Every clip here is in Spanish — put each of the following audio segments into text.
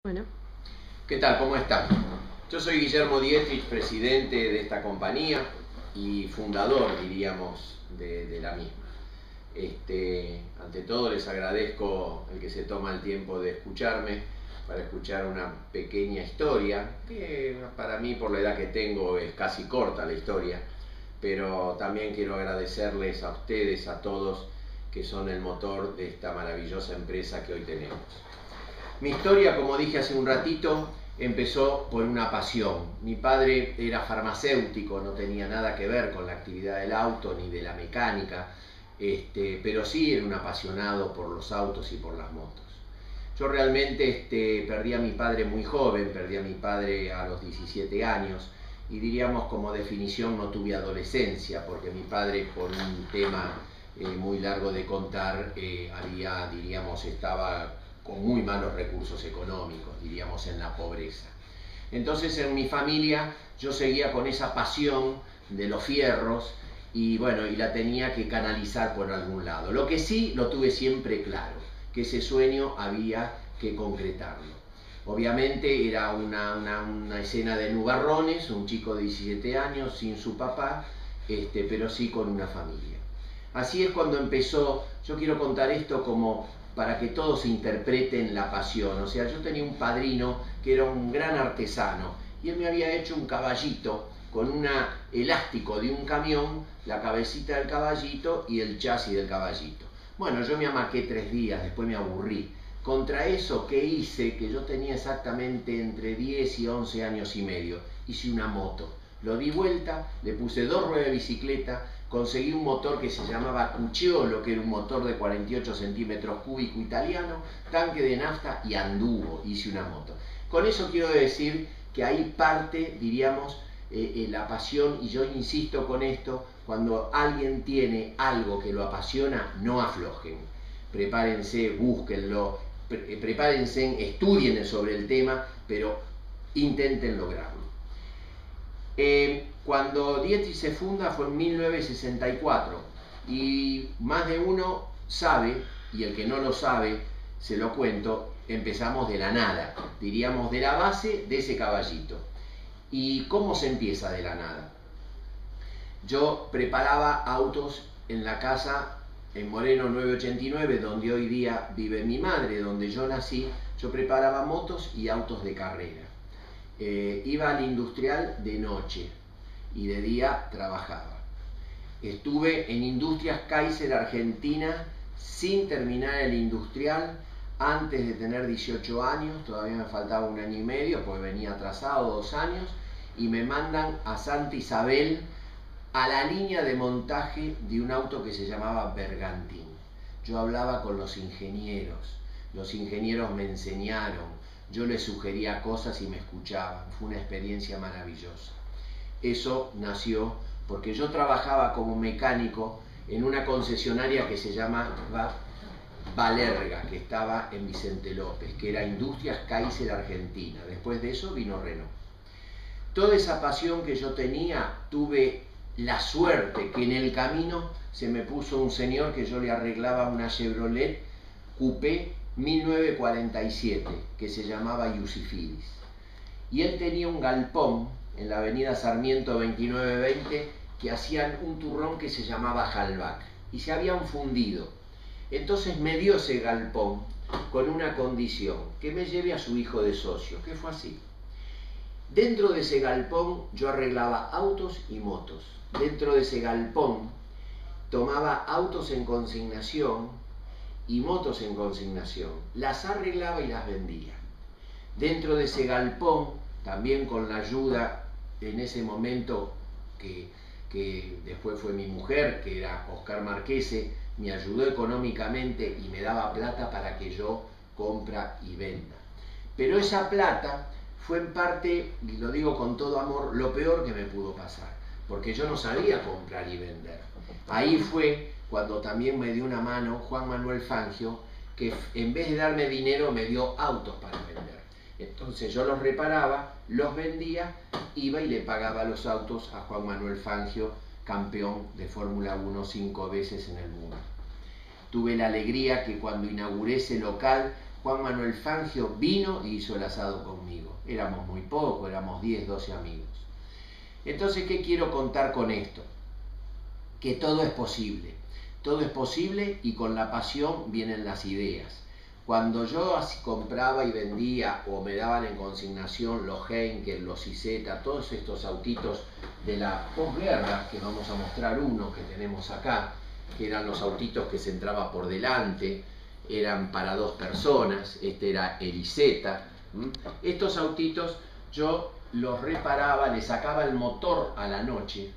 Bueno, ¿Qué tal? ¿Cómo están? Yo soy Guillermo Dietrich, presidente de esta compañía y fundador, diríamos, de la misma. Ante todo les agradezco el que se toma el tiempo de escucharme para escuchar una pequeña historia, que para mí por la edad que tengo es casi corta la historia, pero también quiero agradecerles a ustedes, a todos, que son el motor de esta maravillosa empresa que hoy tenemos. Mi historia, como dije hace un ratito, empezó por una pasión. Mi padre era farmacéutico, no tenía nada que ver con la actividad del auto ni de la mecánica, pero sí era un apasionado por los autos y por las motos. Yo realmente perdí a mi padre muy joven, perdí a mi padre a los 17 años y diríamos como definición no tuve adolescencia, porque mi padre, por un tema muy largo de contar, estaba con muy malos recursos económicos, diríamos en la pobreza. Entonces en mi familia yo seguía con esa pasión de los fierros y bueno, y la tenía que canalizar por algún lado. Lo que sí lo tuve siempre claro, que ese sueño había que concretarlo. Obviamente era una escena de nubarrones, un chico de 17 años sin su papá, pero sí con una familia. Así es cuando empezó. Yo quiero contar esto como para que todos interpreten la pasión. O sea, yo tenía un padrino que era un gran artesano y él me había hecho un caballito con un elástico de un camión, la cabecita del caballito y el chasis del caballito. Bueno, yo me amaqué 3 días, después me aburrí. Contra eso, ¿qué hice? Que yo tenía exactamente entre 10 y 11 años y medio. Hice una moto. Lo di vuelta, le puse 2 ruedas de bicicleta, conseguí un motor que se llamaba Cucciolo, que era un motor de 48 centímetros cúbicos italiano, tanque de nafta y anduvo, hice una moto. Con eso quiero decir que ahí parte, diríamos, la pasión, y yo insisto con esto, cuando alguien tiene algo que lo apasiona, no aflojen. Prepárense, búsquenlo, prepárense, estudien sobre el tema, pero intenten lograrlo. Cuando Dietrich se funda fue en 1964 y más de uno sabe, y el que no lo sabe, se lo cuento, empezamos de la nada, diríamos de la base de ese caballito. ¿Y cómo se empieza de la nada? Yo preparaba autos en la casa en Moreno 989, donde hoy día vive mi madre, donde yo nací. Yo preparaba motos y autos de carrera. Iba al industrial de noche y de día trabajaba. Estuve en Industrias Kaiser Argentina sin terminar el industrial antes de tener 18 años, todavía me faltaba 1 año y medio, porque venía atrasado 2 años, y me mandan a Santa Isabel a la línea de montaje de un auto que se llamaba Bergantín. Yo hablaba con los ingenieros me enseñaron, yo les sugería cosas y me escuchaban. Fue una experiencia maravillosa. Eso nació porque yo trabajaba como mecánico en una concesionaria que se llamaba Balerga, que estaba en Vicente López, que era Industrias Kaiser Argentina. Después de eso vino Renault. Toda esa pasión que yo tenía, tuve la suerte que en el camino se me puso un señor que yo le arreglaba una Chevrolet Coupé 1947, que se llamaba Yusifidis. Y él tenía un galpón en la avenida Sarmiento 2920 que hacían un turrón que se llamaba Halbach y se habían fundido. Entonces me dio ese galpón con una condición, que me lleve a su hijo de socio, que fue así. Dentro de ese galpón yo arreglaba autos y motos. Dentro de ese galpón tomaba autos en consignación y motos en consignación. Las arreglaba y las vendía. Dentro de ese galpón, también con la ayuda en ese momento que después fue mi mujer, que era Oscar Marquese, me ayudó económicamente y me daba plata para que yo compra y venda. Pero esa plata fue en parte, y lo digo con todo amor, lo peor que me pudo pasar, porque yo no sabía comprar y vender. Ahí fue cuando también me dio una mano Juan Manuel Fangio, que en vez de darme dinero me dio autos para vender. Entonces yo los reparaba, los vendía, iba y le pagaba los autos a Juan Manuel Fangio, campeón de Fórmula 1 5 veces en el mundo. Tuve la alegría que cuando inauguré ese local Juan Manuel Fangio vino y hizo el asado conmigo. Éramos muy pocos, éramos 10, 12 amigos. Entonces, ¿qué quiero contar con esto? Que todo es posible. Todo es posible y con la pasión vienen las ideas. Cuando yo así compraba y vendía o me daban en consignación los Heinkel, los Isetta, todos estos autitos de la posguerra, que vamos a mostrar uno que tenemos acá, que eran los autitos que se entraba por delante, eran para 2 personas, este era el Isetta. Estos autitos yo los reparaba, le sacaba el motor a la noche,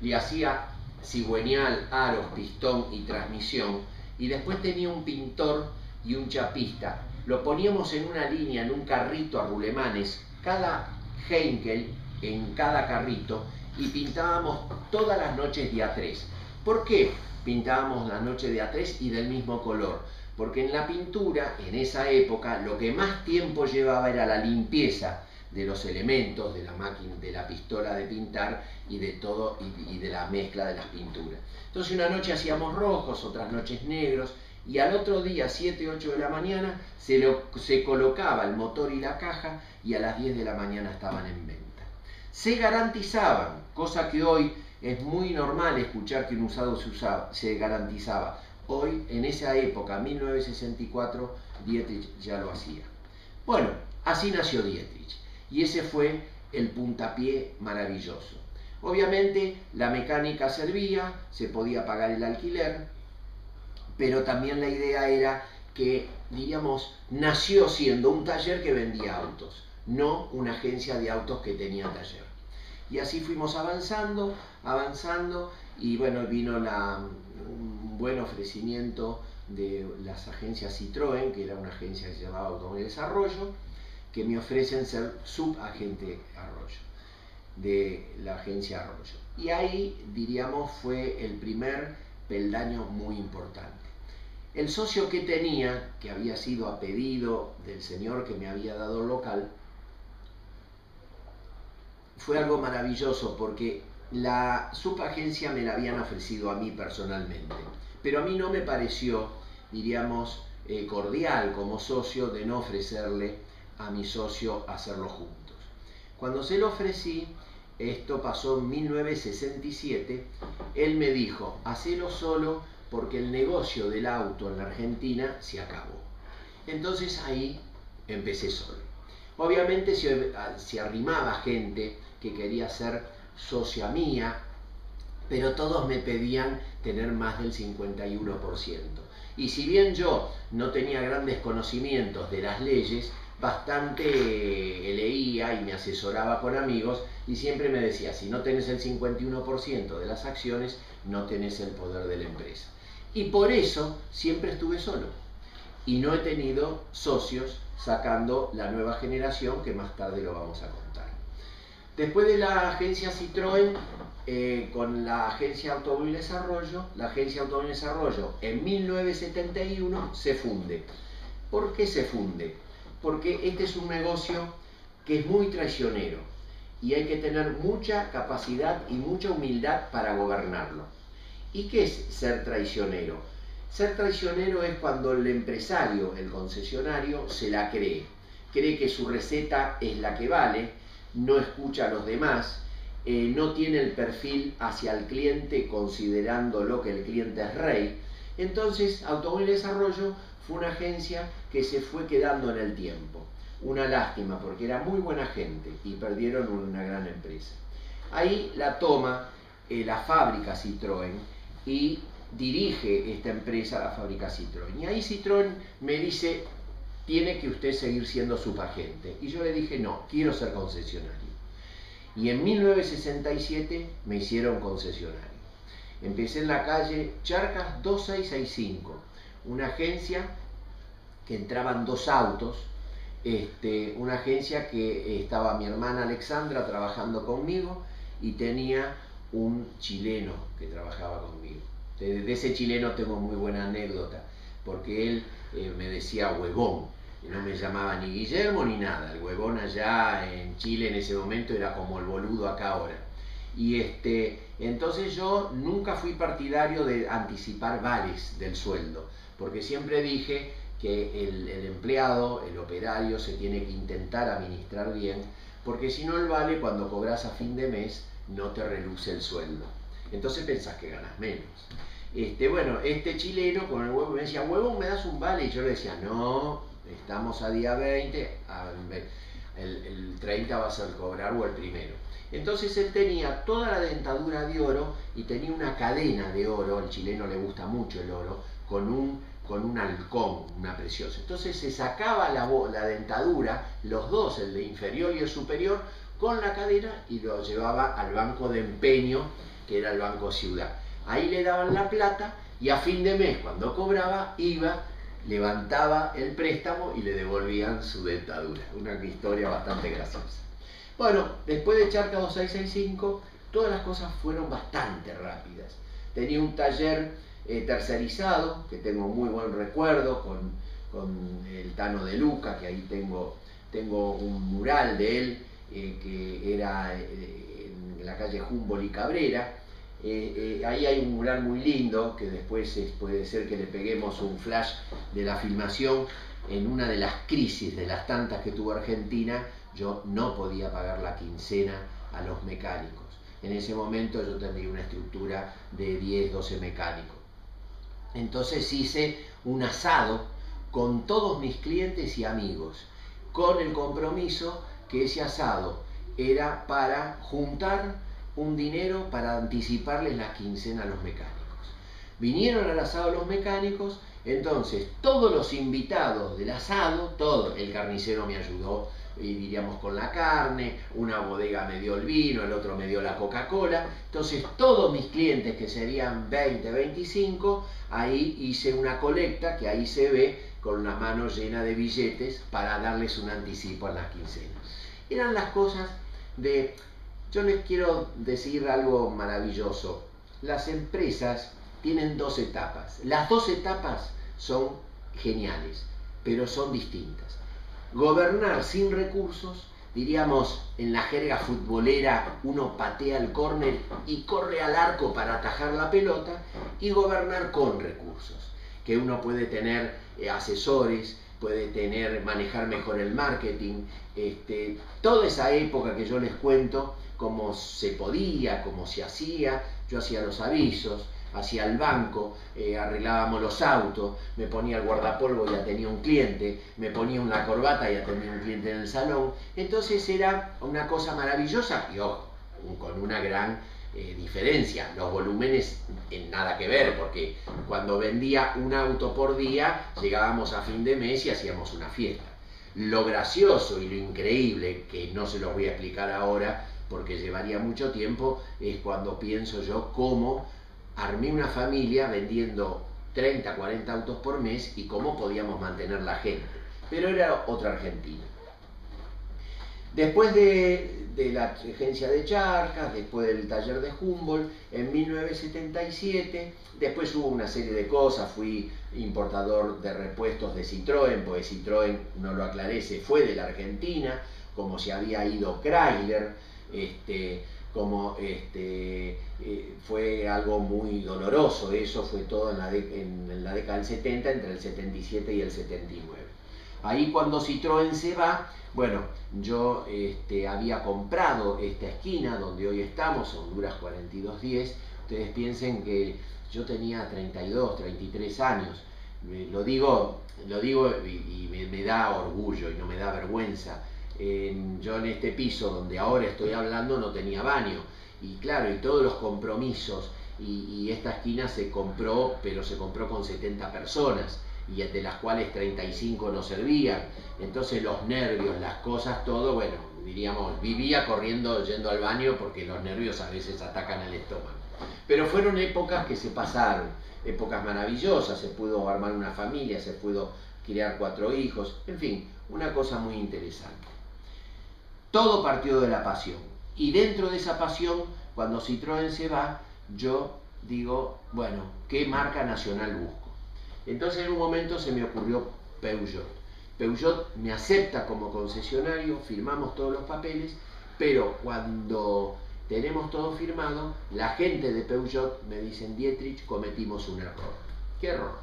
le hacía cigüeñal, aros, pistón y transmisión, y después tenía un pintor y un chapista. Lo poníamos en una línea, en un carrito a rulemanes, cada Heinkel en cada carrito, y pintábamos todas las noches de A3. ¿Por qué pintábamos las noches de A3 y del mismo color? Porque en la pintura, en esa época, lo que más tiempo llevaba era la limpieza de los elementos, de la máquina, de la pistola de pintar y de todo, y de la mezcla de las pinturas. Entonces una noche hacíamos rojos, otras noches negros, y al otro día, 7, 8 de la mañana, se colocaba el motor y la caja, y a las 10 de la mañana estaban en venta. Se garantizaban, cosa que hoy es muy normal escuchar que un usado se garantizaba. Hoy, en esa época, 1964, Dietrich ya lo hacía. Bueno, así nació Dietrich. Y ese fue el puntapié maravilloso. Obviamente la mecánica servía, se podía pagar el alquiler, pero también la idea era que, diríamos, nació siendo un taller que vendía autos, no una agencia de autos que tenía taller. Y así fuimos avanzando, y bueno, vino un buen ofrecimiento de las agencias Citroën, que era una agencia que se llamaba Automóvil Desarrollo, que me ofrecen ser subagente Arroyo, de la agencia Arroyo. Y ahí, diríamos, fue el primer peldaño muy importante. El socio que tenía, que había sido a pedido del señor que me había dado el local, fue algo maravilloso porque la subagencia me la habían ofrecido a mí personalmente, pero a mí no me pareció, diríamos, cordial como socio de no ofrecerle a mi socio hacerlo juntos. Cuando se lo ofrecí, esto pasó en 1967, él me dijo, hacelo solo porque el negocio del auto en la Argentina se acabó. Entonces ahí empecé solo. Obviamente se arrimaba gente que quería ser socia mía, pero todos me pedían tener más del 51%. Y si bien yo no tenía grandes conocimientos de las leyes, bastante leía y me asesoraba con amigos y siempre me decía, si no tenés el 51% de las acciones, no tenés el poder de la empresa. Y por eso siempre estuve solo y no he tenido socios sacando la nueva generación, que más tarde lo vamos a contar. Después de la agencia Citroën, con la agencia Automóvil Desarrollo, la agencia Automóvil Desarrollo en 1971 se funde. ¿Por qué se funde? Porque este es un negocio que es muy traicionero y hay que tener mucha capacidad y mucha humildad para gobernarlo. ¿Y qué es ser traicionero? Ser traicionero es cuando el empresario, el concesionario, se la cree. Cree que su receta es la que vale, no escucha a los demás, no tiene el perfil hacia el cliente considerándolo que el cliente es rey. Entonces, Automóvil Desarrollo fue una agencia que se fue quedando en el tiempo. Una lástima, porque era muy buena gente y perdieron una gran empresa. Ahí la toma la fábrica Citroën y dirige esta empresa, la fábrica Citroën. Y ahí Citroën me dice, tiene que usted seguir siendo subagente. Y yo le dije, no, quiero ser concesionario. Y en 1967 me hicieron concesionario. Empecé en la calle Charcas 2665, una agencia que entraban 2 autos, una agencia que estaba mi hermana Alexandra trabajando conmigo y tenía un chileno que trabajaba conmigo. De ese chileno tengo muy buena anécdota, porque él me decía huevón, y no me llamaba ni Guillermo ni nada. El huevón allá en Chile en ese momento era como el boludo acá ahora. Y entonces yo nunca fui partidario de anticipar vales del sueldo, porque siempre dije que el empleado, el operario, se tiene que intentar administrar bien, porque si no el vale, cuando cobras a fin de mes, no te reluce el sueldo. Entonces pensás que ganas menos. Bueno, este chileno con el huevo me decía, huevón, ¿me das un vale? Y yo le decía, no, estamos a día 20, el 30 vas a cobrar o el primero. Entonces él tenía toda la dentadura de oro y tenía una cadena de oro, al chileno le gusta mucho el oro, con un halcón, una preciosa. Entonces se sacaba la dentadura, los dos, el de inferior y el superior, con la cadena y lo llevaba al banco de empeño, que era el Banco Ciudad. Ahí le daban la plata y a fin de mes, cuando cobraba, iba, levantaba el préstamo y le devolvían su dentadura. Una historia bastante graciosa. Bueno, después de Charca 2665, todas las cosas fueron bastante rápidas. Tenía un taller tercerizado, que tengo muy buen recuerdo, con el Tano de Luca, que ahí tengo un mural de él, que era en la calle Humboldt y Cabrera. Ahí hay un mural muy lindo, que después puede ser que le peguemos un flash de la filmación. En una de las crisis, de las tantas que tuvo Argentina, yo no podía pagar la quincena a los mecánicos. En ese momento yo tenía una estructura de 10, 12 mecánicos. Entonces hice un asado con todos mis clientes y amigos, con el compromiso que ese asado era para juntar un dinero para anticiparles la quincena a los mecánicos. Vinieron al asado los mecánicos, entonces todos los invitados del asado, todo, el carnicero me ayudó, diríamos, con la carne, una bodega me dio el vino, el otro me dio la Coca-Cola. Entonces todos mis clientes, que serían 20, 25, ahí hice una colecta, que ahí se ve con la mano llena de billetes para darles un anticipo a las quincenas. Eran las cosas de... Yo les quiero decir algo maravilloso. Las empresas tienen dos etapas. Las dos etapas son geniales, pero son distintas. Gobernar sin recursos, diríamos en la jerga futbolera, uno patea el córner y corre al arco para atajar la pelota, y gobernar con recursos, que uno puede tener asesores, puede manejar mejor el marketing, toda esa época que yo les cuento, cómo se podía, cómo se hacía. Yo hacía los avisos, hacía el banco, arreglábamos los autos, me ponía el guardapolvo y ya tenía un cliente, me ponía una corbata y ya tenía un cliente en el salón. Entonces era una cosa maravillosa y ojo, con una gran diferencia. Los volúmenes en nada que ver, porque cuando vendía un auto por día llegábamos a fin de mes y hacíamos una fiesta. Lo gracioso y lo increíble, que no se los voy a explicar ahora porque llevaría mucho tiempo, es cuando pienso yo cómo armé una familia vendiendo 30, 40 autos por mes y cómo podíamos mantener la gente. Pero era otra Argentina. Después de la agencia de Charcas, después del taller de Humboldt, en 1977, después hubo una serie de cosas. Fui importador de repuestos de Citroën, porque Citroën, no lo aclaré, se fue de la Argentina, como se había ido Chrysler, fue algo muy doloroso. Eso fue todo en la década del 70, entre el 77 y el 79. Ahí cuando Citroën se va, bueno, yo había comprado esta esquina donde hoy estamos, Honduras 4210. Ustedes piensen que yo tenía 32, 33 años. Lo digo y me da orgullo y no me da vergüenza. Yo en este piso donde ahora estoy hablando no tenía baño. Y claro, y todos los compromisos, y esta esquina se compró, pero se compró con 70 personas, y de las cuales 35 no servían. Entonces los nervios, las cosas, todo, bueno, diríamos, vivía corriendo, yendo al baño, porque los nervios a veces atacan al estómago. Pero fueron épocas que se pasaron, épocas maravillosas. Se pudo armar una familia, se pudo criar 4 hijos, en fin, una cosa muy interesante. Todo partió de la pasión, y dentro de esa pasión, cuando Citroën se va, yo digo, bueno, ¿qué marca nacional busco? Entonces en un momento se me ocurrió Peugeot. Peugeot me acepta como concesionario, firmamos todos los papeles, pero cuando tenemos todo firmado, la gente de Peugeot me dicen, Dietrich, cometimos un error. ¿Qué error?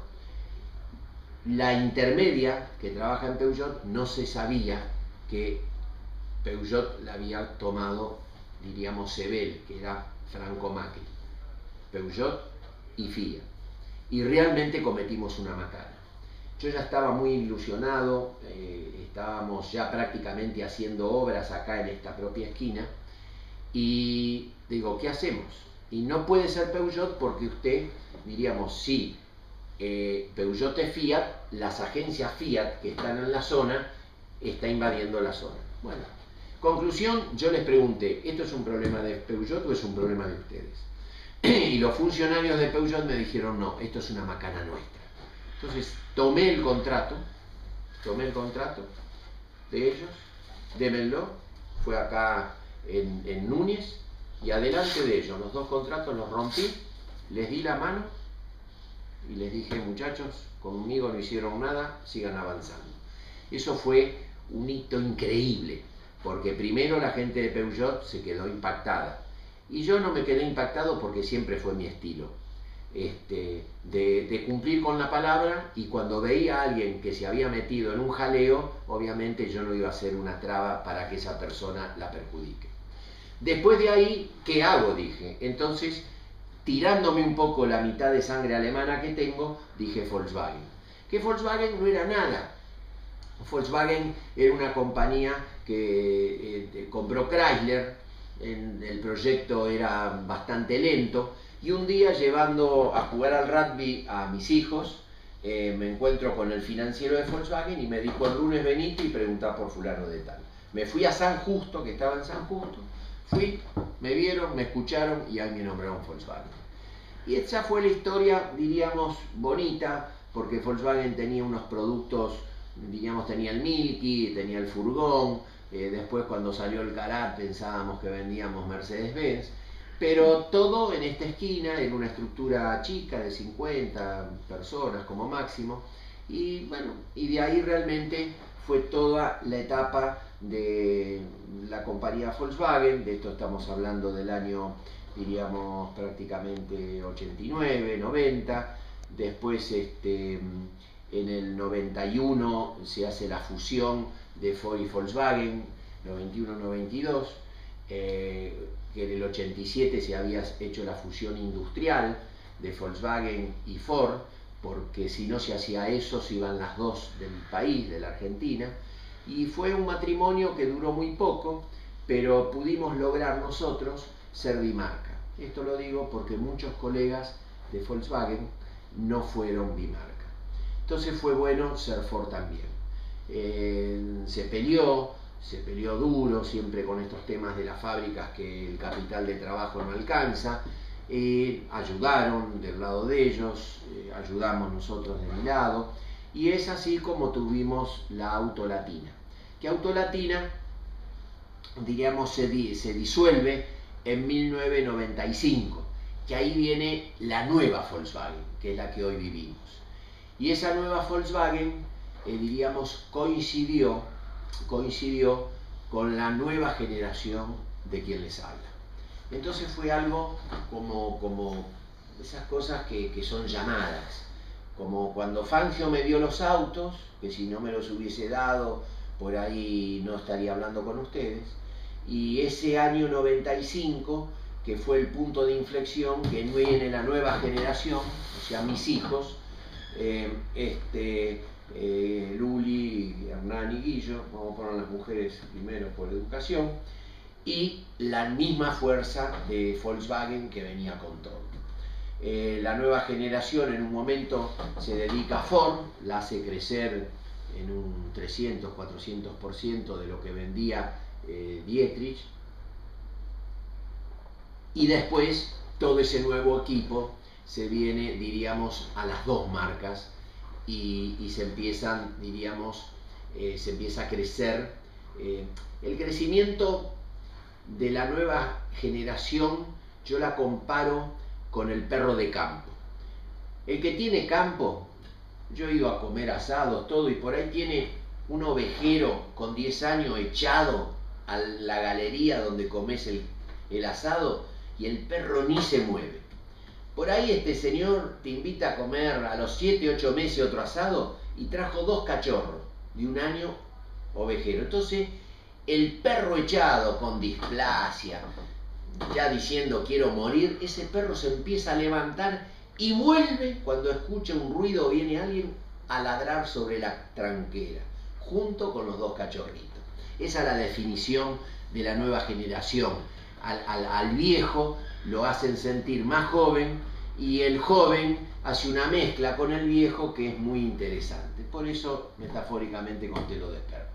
La intermedia que trabaja en Peugeot no se sabía que Peugeot la había tomado, diríamos, Sebel, que era Franco Macri, Peugeot y Fiat. Y realmente cometimos una macana. Yo ya estaba muy ilusionado, estábamos ya prácticamente haciendo obras acá en esta propia esquina, y digo, ¿qué hacemos? Y no puede ser Peugeot porque usted, diríamos, sí, Peugeot es Fiat, las agencias Fiat que están en la zona, está invadiendo la zona. Bueno, conclusión, yo les pregunté, ¿esto es un problema de Peugeot o es un problema de ustedes? Y los funcionarios de Peugeot me dijeron, no, esto es una macana nuestra. Entonces tomé el contrato de ellos, démenlo, fue acá en Núñez, y adelante de ellos, los dos contratos los rompí, les di la mano y les dije, muchachos, conmigo no hicieron nada, sigan avanzando. Eso fue un hito increíble, porque primero la gente de Peugeot se quedó impactada, y yo no me quedé impactado porque siempre fue mi estilo, de cumplir con la palabra, y cuando veía a alguien que se había metido en un jaleo, obviamente yo no iba a ser una traba para que esa persona la perjudique. Después de ahí, ¿qué hago? Dije. Entonces, tirándome un poco la mitad de sangre alemana que tengo, dije Volkswagen. Que Volkswagen no era nada. Volkswagen era una compañía que compró Chrysler, el proyecto era bastante lento, y un día, llevando a jugar al rugby a mis hijos, me encuentro con el financiero de Volkswagen y me dijo, el lunes venite y preguntá por fulano de tal. Me fui a San Justo, que estaba en San Justo, fui, me vieron, me escucharon y ahí me nombraron Volkswagen. Y esa fue la historia, diríamos, bonita, porque Volkswagen tenía unos productos, diríamos, tenía el Milky, tenía el furgón, después cuando salió el Karat pensábamos que vendíamos Mercedes-Benz, pero todo en esta esquina, en una estructura chica de 50 personas como máximo, y bueno, y de ahí realmente fue toda la etapa de la compañía Volkswagen. De esto estamos hablando del año, diríamos, prácticamente 89, 90, después en el 91 se hace la fusión de Ford y Volkswagen, 91-92, que en el 87 se había hecho la fusión industrial de Volkswagen y Ford, porque si no se hacía eso se iban las dos del país, de la Argentina, y fue un matrimonio que duró muy poco, pero pudimos lograr nosotros ser bimarca. Esto lo digo porque muchos colegas de Volkswagen no fueron bimarca. Entonces fue bueno ser Ford también. Se peleó duro, siempre con estos temas de las fábricas que el capital de trabajo no alcanza. Ayudaron del lado de ellos, ayudamos nosotros de mi lado, y es así como tuvimos la Autolatina. Que Autolatina, diríamos, se disuelve en 1995, que ahí viene la nueva Volkswagen, que es la que hoy vivimos. Y esa nueva Volkswagen, diríamos, coincidió con la nueva generación de quien les habla. Entonces fue algo como esas cosas que son llamadas, como cuando Fangio me dio los autos, que si no me los hubiese dado, por ahí no estaría hablando con ustedes, y ese año 95, que fue el punto de inflexión, que viene la nueva generación, o sea, mis hijos, Luli, Hernán y Guillo, vamos a poner las mujeres primero por educación, y la misma fuerza de Volkswagen que venía con todo. La nueva generación en un momento se dedica a Ford, la hace crecer en un 300-400% de lo que vendía Dietrich, y después todo ese nuevo equipo se viene, diríamos, a las dos marcas, y se empiezan, diríamos, se empieza a crecer. El crecimiento de la nueva generación yo la comparo con el perro de campo. El que tiene campo, yo he ido a comer asados, todo, y por ahí tiene un ovejero con 10 años echado a la galería donde comes el asado, y el perro ni se mueve. Por ahí este señor te invita a comer a los 7, 8 meses otro asado y trajo 2 cachorros de 1 año ovejero. Entonces el perro echado con displasia, ya diciendo quiero morir, ese perro se empieza a levantar y vuelve cuando escucha un ruido o viene alguien a ladrar sobre la tranquera, junto con los 2 cachorritos. Esa es la definición de la nueva generación. Al viejo lo hacen sentir más joven y el joven hace una mezcla con el viejo que es muy interesante. Por eso, metafóricamente, conté lo de perro.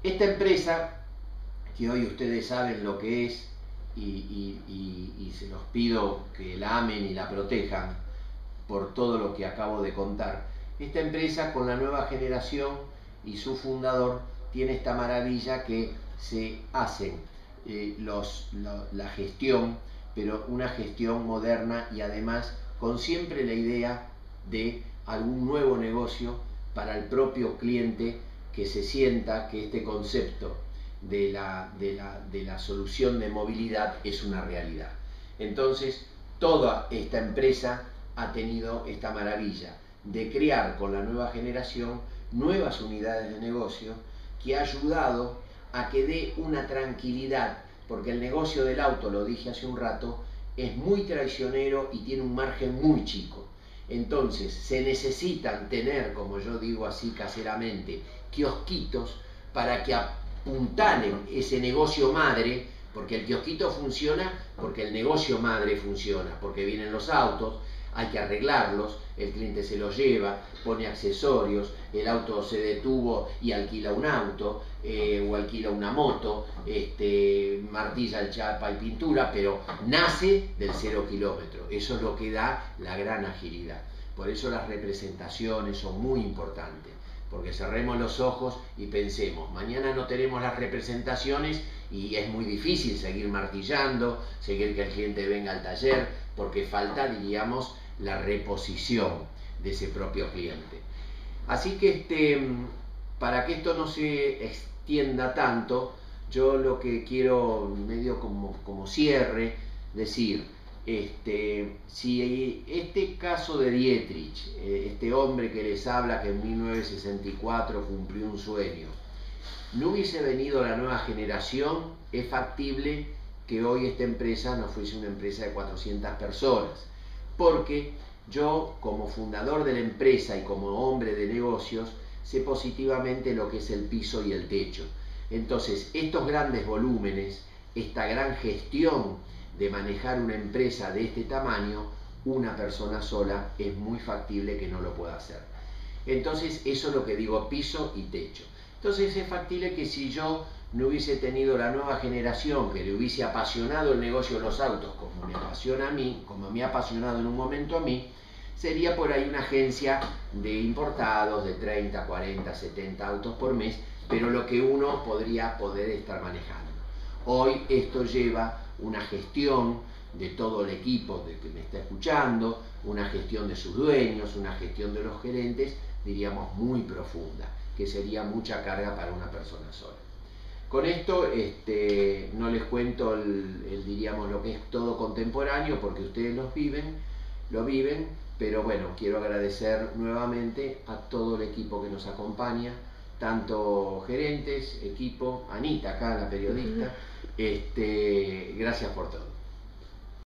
Esta empresa, que hoy ustedes saben lo que es, y se los pido que la amen y la protejan por todo lo que acabo de contar. Esta empresa, con la nueva generación y su fundador, tiene esta maravilla que se hacen la gestión, pero una gestión moderna y además con siempre la idea de algún nuevo negocio para el propio cliente, que se sienta que este concepto de la solución de movilidad es una realidad. Entonces, toda esta empresa ha tenido esta maravilla de crear con la nueva generación nuevas unidades de negocio que ha ayudado a que dé una tranquilidad, porque el negocio del auto, lo dije hace un rato, es muy traicionero y tiene un margen muy chico. Entonces se necesitan tener, como yo digo así caseramente, kiosquitos para que apuntalen ese negocio madre, porque el kiosquito funciona porque el negocio madre funciona, porque vienen los autos, hay que arreglarlos, el cliente se los lleva, pone accesorios, el auto se detuvo y alquila un auto, o alquila una moto, martilla el chapa y pintura, pero nace del 0 kilómetro. Eso es lo que da la gran agilidad. Por eso las representaciones son muy importantes, porque cerremos los ojos y pensemos, mañana no tenemos las representaciones y es muy difícil seguir martillando, seguir que el cliente venga al taller, porque falta, diríamos, la reposición de ese propio cliente. Así que para que esto no se extienda tanto, yo lo que quiero, medio como cierre, decir, si este caso de Dietrich, este hombre que les habla que en 1964 cumplió un sueño, no hubiese venido la nueva generación, es factible que hoy esta empresa no fuese una empresa de 400 personas, porque yo, como fundador de la empresa y como hombre de negocios, sé positivamente lo que es el piso y el techo. Entonces, estos grandes volúmenes, esta gran gestión de manejar una empresa de este tamaño, una persona sola es muy factible que no lo pueda hacer. Entonces, eso es lo que digo, piso y techo. Entonces, es factible que si yo no hubiese tenido la nueva generación que le hubiese apasionado el negocio de los autos como me apasiona a mí, como me ha apasionado en un momento a mí, sería por ahí una agencia de importados de 30, 40, 70 autos por mes, pero lo que uno podría poder estar manejando. Hoy esto lleva una gestión de todo el equipo que me está escuchando, una gestión de sus dueños, una gestión de los gerentes, diríamos muy profunda, que sería mucha carga para una persona sola. Con esto no les cuento diríamos lo que es todo contemporáneo, porque ustedes lo viven, pero bueno, quiero agradecer nuevamente a todo el equipo que nos acompaña, tanto gerentes, equipo, Anita acá, la periodista, gracias por todo.